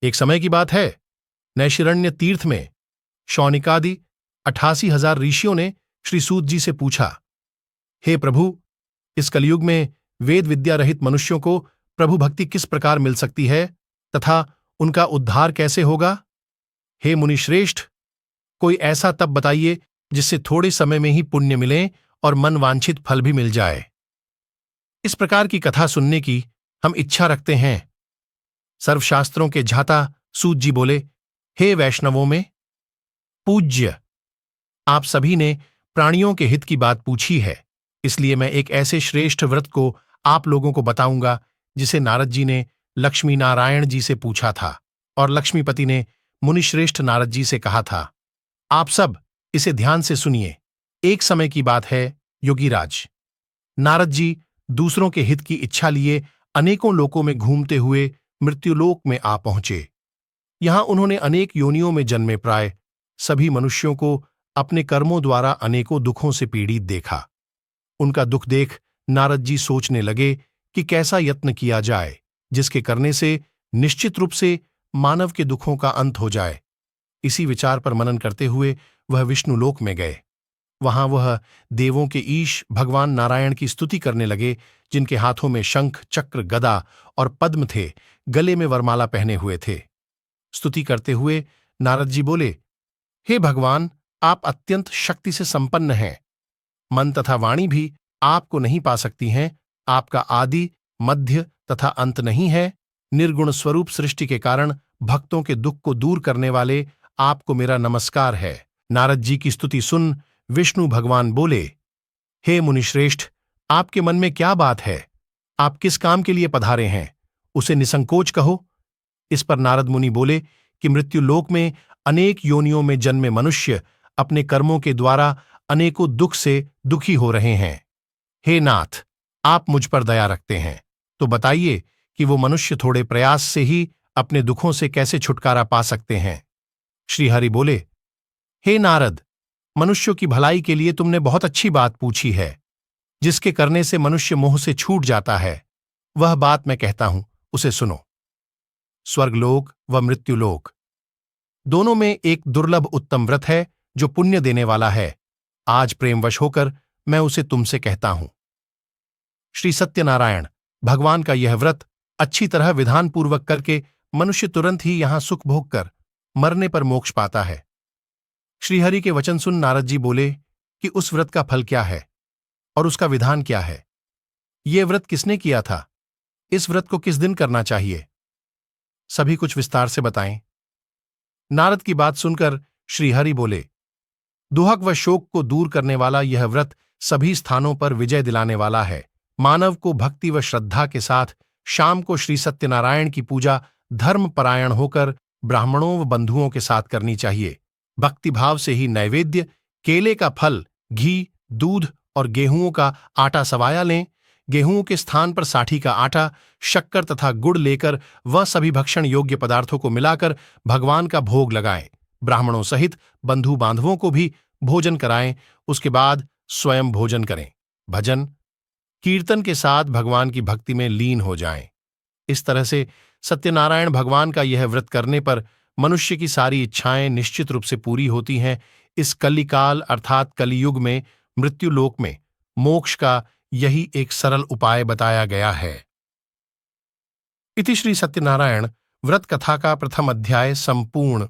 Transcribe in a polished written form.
एक समय की बात है, नैशिरण्य तीर्थ में शौनिकादि 88,000 ऋषियों ने श्री सूत जी से पूछा, हे प्रभु, इस कलयुग में वेद विद्या रहित मनुष्यों को प्रभु भक्ति किस प्रकार मिल सकती है तथा उनका उद्धार कैसे होगा? हे मुनिश्रेष्ठ, कोई ऐसा तप बताइए जिससे थोड़े समय में ही पुण्य मिले और मन वांछित फल भी मिल जाए। इस प्रकार की कथा सुनने की हम इच्छा रखते हैं। सर्वशास्त्रों के झाता सूत जी बोले, हे वैष्णवों में पूज्य, आप सभी ने प्राणियों के हित की बात पूछी है, इसलिए मैं एक ऐसे श्रेष्ठ व्रत को आप लोगों को बताऊंगा जिसे नारद जी ने लक्ष्मी नारायण जी से पूछा था और लक्ष्मीपति ने मुनिश्रेष्ठ नारद जी से कहा था। आप सब इसे ध्यान से सुनिए। एक समय की बात है, योगीराज नारद जी दूसरों के हित की इच्छा लिए अनेकों लोकों में घूमते हुए मृत्युलोक में आ पहुंचे। यहां उन्होंने अनेक योनियों में जन्मे प्राय सभी मनुष्यों को अपने कर्मों द्वारा अनेकों दुखों से पीड़ित देखा। उनका दुख देख नारद जी सोचने लगे कि कैसा यत्न किया जाए जिसके करने से निश्चित रूप से मानव के दुखों का अंत हो जाए। इसी विचार पर मनन करते हुए वह विष्णुलोक में गए। वहां वह देवों के ईश भगवान नारायण की स्तुति करने लगे, जिनके हाथों में शंख, चक्र, गदा और पद्म थे, गले में वरमाला पहने हुए थे। स्तुति करते हुए नारद जी बोले, हे भगवान, आप अत्यंत शक्ति से संपन्न हैं। मन तथा वाणी भी आपको नहीं पा सकती हैं। आपका आदि, मध्य तथा अंत नहीं है। निर्गुण स्वरूप सृष्टि के कारण भक्तों के दुख को दूर करने वाले आपको मेरा नमस्कार है। नारद जी की स्तुति सुन विष्णु भगवान बोले, हे मुनिश्रेष्ठ, आपके मन में क्या बात है? आप किस काम के लिए पधारे हैं? उसे निसंकोच कहो। इस पर नारद मुनि बोले कि मृत्युलोक में अनेक योनियों में जन्मे मनुष्य अपने कर्मों के द्वारा अनेकों दुख से दुखी हो रहे हैं। हे नाथ, आप मुझ पर दया रखते हैं, तो बताइए कि वो मनुष्य थोड़े प्रयास से ही अपने दुखों से कैसे छुटकारा पा सकते हैं। श्रीहरि बोले, हे नारद, मनुष्यों की भलाई के लिए तुमने बहुत अच्छी बात पूछी है। जिसके करने से मनुष्य मोह से छूट जाता है, वह बात मैं कहता हूं, उसे सुनो। स्वर्गलोक व मृत्युलोक दोनों में एक दुर्लभ उत्तम व्रत है जो पुण्य देने वाला है। आज प्रेमवश होकर मैं उसे तुमसे कहता हूं। श्री सत्यनारायण भगवान का यह व्रत अच्छी तरह विधान पूर्वक करके मनुष्य तुरंत ही यहां सुख भोग कर मरने पर मोक्ष पाता है। श्रीहरि के वचन सुन नारद जी बोले कि उस व्रत का फल क्या है और उसका विधान क्या है? ये व्रत किसने किया था? इस व्रत को किस दिन करना चाहिए? सभी कुछ विस्तार से बताएं। नारद की बात सुनकर श्रीहरि बोले, दुहक व शोक को दूर करने वाला यह व्रत सभी स्थानों पर विजय दिलाने वाला है। मानव को भक्ति व श्रद्धा के साथ शाम को श्री सत्यनारायण की पूजा धर्मपरायण होकर ब्राह्मणों व बंधुओं के साथ करनी चाहिए। भक्तिभाव से ही नैवेद्य, केले का फल, घी, दूध और गेहूंों का आटा सवाया लें। गेहूं के स्थान पर साठी का आटा, शक्कर तथा गुड़ लेकर वह सभी भक्षण योग्य पदार्थों को मिलाकर भगवान का भोग लगाएं। ब्राह्मणों सहित बंधु बांधवों को भी भोजन कराएं। उसके बाद स्वयं भोजन करें। भजन कीर्तन के साथ भगवान की भक्ति में लीन हो जाएं। इस तरह से सत्यनारायण भगवान का यह व्रत करने पर मनुष्य की सारी इच्छाएं निश्चित रूप से पूरी होती हैं। इस कलिकाल अर्थात कलियुग में मृत्युलोक में मोक्ष का यही एक सरल उपाय बताया गया है। इति श्री सत्यनारायण व्रत कथा का प्रथम अध्याय संपूर्ण।